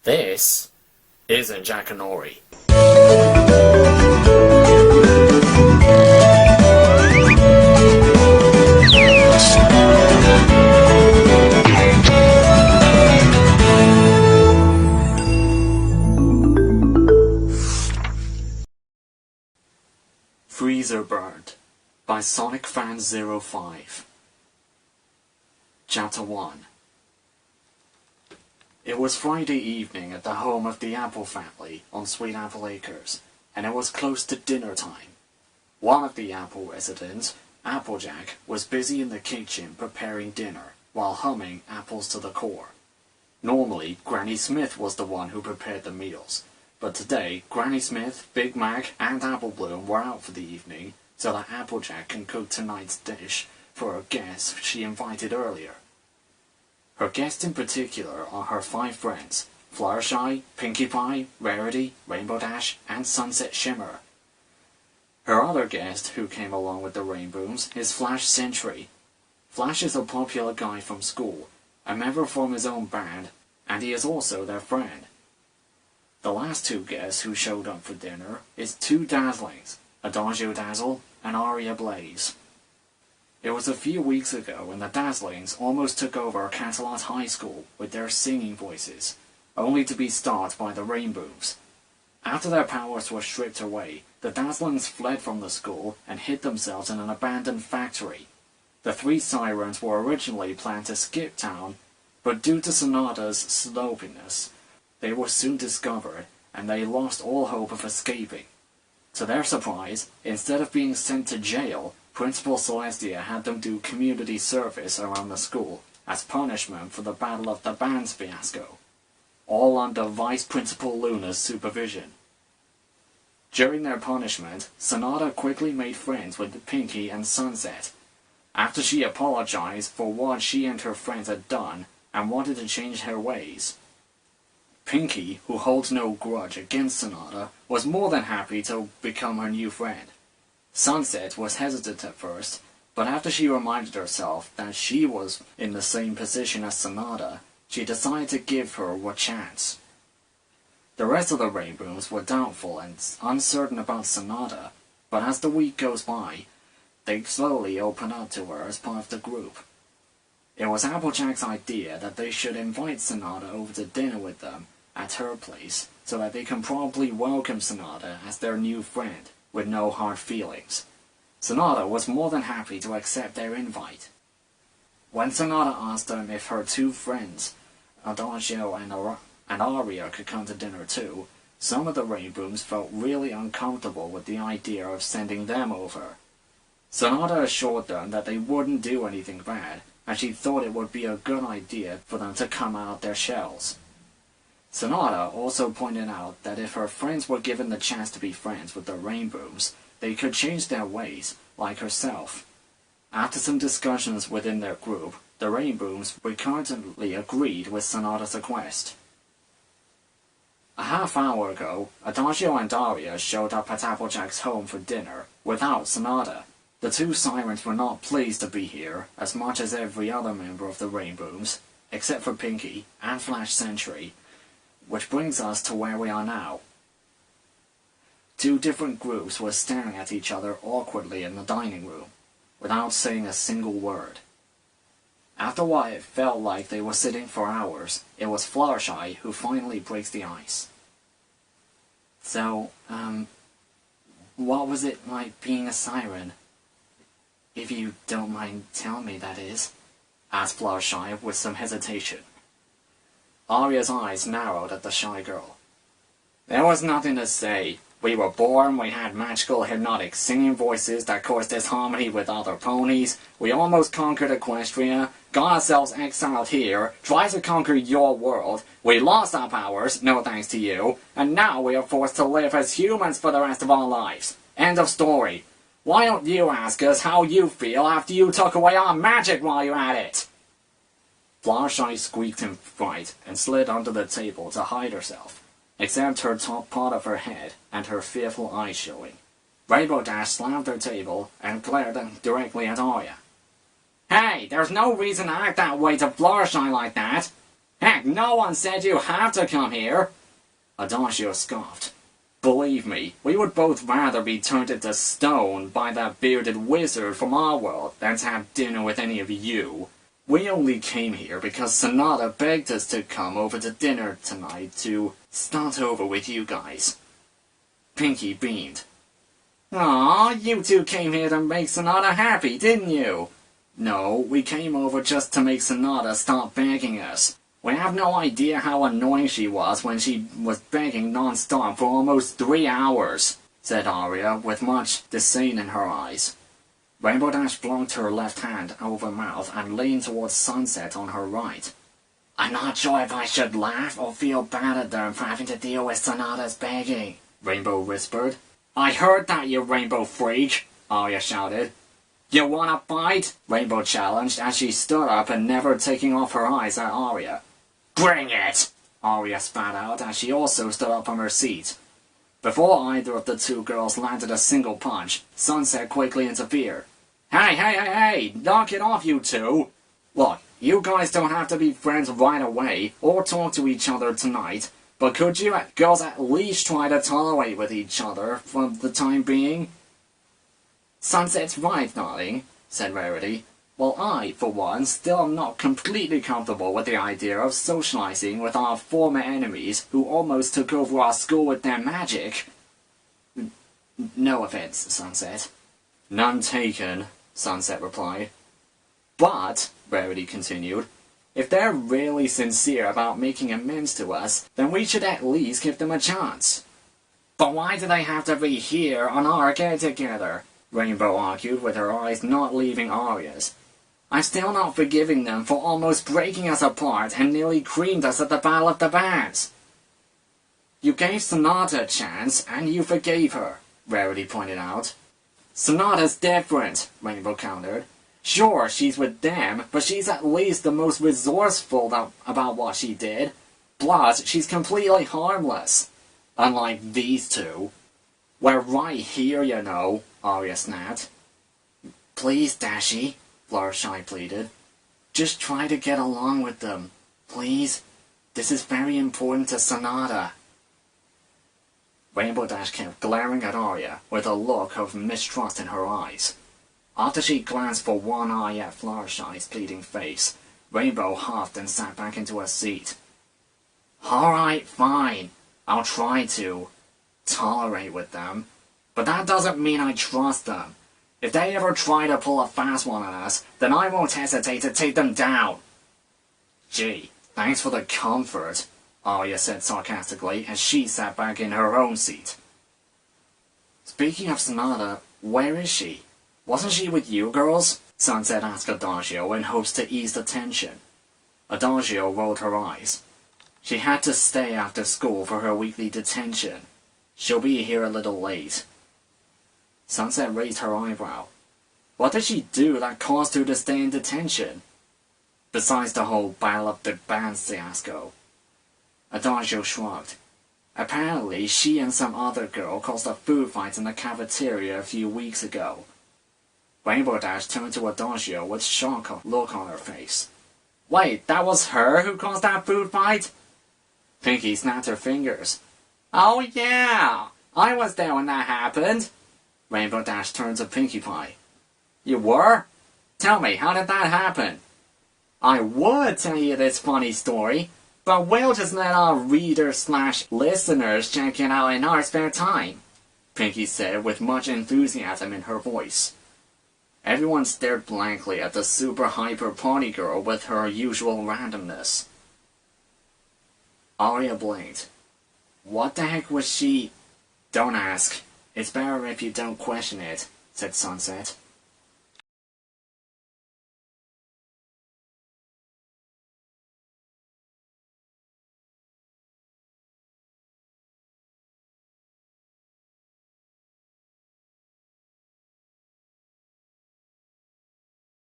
This isn't Jackanory. Freezer Bird by SonicFan05. Chapter 1. It was Friday evening at the home of the Apple family on Sweet Apple Acres, and it was close to dinner time. One of the Apple residents, Applejack, was busy in the kitchen preparing dinner, while humming Apples to the Core. Normally, Granny Smith was the one who prepared the meals, but today, Granny Smith, Big Mac, and Apple Bloom were out for the evening, so that Applejack can cook tonight's dish for a guest she invited earlier. Her guests in particular are her 5 friends, Fluttershy, Pinkie Pie, Rarity, Rainbow Dash, and Sunset Shimmer. Her other guest who came along with the Rainbooms is Flash Sentry. Flash is a popular guy from school, a member from his own band, and he is also their friend. The last 2 guests who showed up for dinner is 2 Dazzlings, Adagio Dazzle and Aria Blaze. It was a few weeks ago when the Dazzlings almost took over Catalot High School with their singing voices, only to be stopped by the Rainbooms. After their powers were stripped away, the Dazzlings fled from the school and hid themselves in an abandoned factory. The 3 Sirens were originally planned to skip town, but due to Sonata's sloppiness, they were soon discovered, and they lost all hope of escaping. To their surprise, instead of being sent to jail, Principal Celestia had them do community service around the school, as punishment for the Battle of the Bands fiasco, all under Vice Principal Luna's supervision. During their punishment, Sonata quickly made friends with Pinkie and Sunset. After she apologized for what she and her friends had done, and wanted to change her ways, Pinkie, who holds no grudge against Sonata, was more than happy to become her new friend. Sunset was hesitant at first, but after she reminded herself that she was in the same position as Sonata, she decided to give her a chance. The rest of the Rainbooms were doubtful and uncertain about Sonata, but as the week goes by, they slowly open up to her as part of the group. It was Applejack's idea that they should invite Sonata over to dinner with them at her place, so that they can properly welcome Sonata as their new friend, with no hard feelings. Sonata was more than happy to accept their invite. When Sonata asked them if her 2 friends, Adagio and Aria, could come to dinner too, some of the Rainbooms felt really uncomfortable with the idea of sending them over. Sonata assured them that they wouldn't do anything bad, and she thought it would be a good idea for them to come out of their shells. Sonata also pointed out that if her friends were given the chance to be friends with the Rainbooms, they could change their ways, like herself. After some discussions within their group, the Rainbooms reluctantly agreed with Sonata's request. A half hour ago, Adagio and Aria showed up at Applejack's home for dinner, without Sonata. The 2 Sirens were not pleased to be here, as much as every other member of the Rainbooms, except for Pinkie and Flash Sentry, which brings us to where we are now. 2 different groups were staring at each other awkwardly in the dining room, without saying a single word. After what it felt like they were sitting for hours, it was Fluttershy who finally breaks the ice. So, what was it like being a siren? If you don't mind telling me, that is, asked Fluttershy with some hesitation. Aria's eyes narrowed at the shy girl. There was nothing to say. We were born, we had magical hypnotic singing voices that caused disharmony with other ponies, we almost conquered Equestria, got ourselves exiled here, tried to conquer your world, we lost our powers, no thanks to you, and now we are forced to live as humans for the rest of our lives. End of story. Why don't you ask us how you feel after you took away our magic while you're at it? Fluttershy squeaked in fright and slid under the table to hide herself, except her top part of her head and her fearful eyes showing. Rainbow Dash slammed her table and glared directly at Aria. Hey, there's no reason to act that way to Fluttershy like that! Heck, no one said you have to come here! Adagio scoffed. Believe me, we would both rather be turned into stone by that bearded wizard from our world than to have dinner with any of you. We only came here because Sonata begged us to come over to dinner tonight to start over with you guys. Pinky beamed. Aw, you two came here to make Sonata happy, didn't you? No, we came over just to make Sonata stop begging us. We have no idea how annoying she was when she was begging non-stop for almost 3 hours, said Aria with much disdain in her eyes. Rainbow Dash blocked her left hand over her mouth and leaned towards Sunset on her right. I'm not sure if I should laugh or feel bad at them for having to deal with Sonata's begging, Rainbow whispered. I heard that, you rainbow freak, Aria shouted. You wanna fight? Rainbow challenged as she stood up and never taking off her eyes at Aria. Bring it! Aria spat out as she also stood up from her seat. Before either of the two girls landed a single punch, Sunset quickly interfered. Hey, knock it off, you two! Look, you guys don't have to be friends right away or talk to each other tonight, but could you girls at least try to tolerate with each other for the time being? Sunset's right, darling, said Rarity. Well, I, for one, still am not completely comfortable with the idea of socializing with our former enemies who almost took over our school with their magic. No offense, Sunset. None taken, Sunset replied. But, Rarity continued, if they're really sincere about making amends to us, then we should at least give them a chance. But why do they have to be here on our get-together? Rainbow argued with her eyes not leaving Aria's. I'm still not forgiving them for almost breaking us apart and nearly creamed us at the Battle of the Bands. You gave Sonata a chance, and you forgave her, Rarity pointed out. Sonata's different, Rainbow countered. Sure, she's with them, but she's at least the most resourceful about what she did. Plus, she's completely harmless. Unlike these two. We're right here, you know, Aria snapped. Please, Dashi, Fluttershy pleaded. Just try to get along with them, please. This is very important to Sonata. Rainbow Dash kept glaring at Aria with a look of mistrust in her eyes. After she glanced for one eye at Fluttershy's pleading face, Rainbow huffed and sat back into her seat. Alright, fine. I'll try to tolerate with them, but that doesn't mean I trust them. If they ever try to pull a fast one on us, then I won't hesitate to take them down. Gee, thanks for the comfort, Aria said sarcastically as she sat back in her own seat. Speaking of Sonata, where is she? Wasn't she with you girls? Sunset asked Adagio in hopes to ease the tension. Adagio rolled her eyes. She had to stay after school for her weekly detention. She'll be here a little late. Sunset raised her eyebrow. What did she do that caused her to stay in detention? Besides the whole Battle of the Bands fiasco. Adagio shrugged. Apparently, she and some other girl caused a food fight in the cafeteria a few weeks ago. Rainbow Dash turned to Adagio with shock look on her face. Wait, that was her who caused that food fight? Pinky snapped her fingers. Oh yeah! I was there when that happened! Rainbow Dash turned to Pinkie Pie. You were? Tell me, how did that happen? I would tell you this funny story, but we'll just let our readers/listeners check it out in our spare time, Pinky said with much enthusiasm in her voice. Everyone stared blankly at the super-hyper party girl with her usual randomness. Aria blinked. What the heck was she? Don't ask. It's better if you don't question it, said Sunset.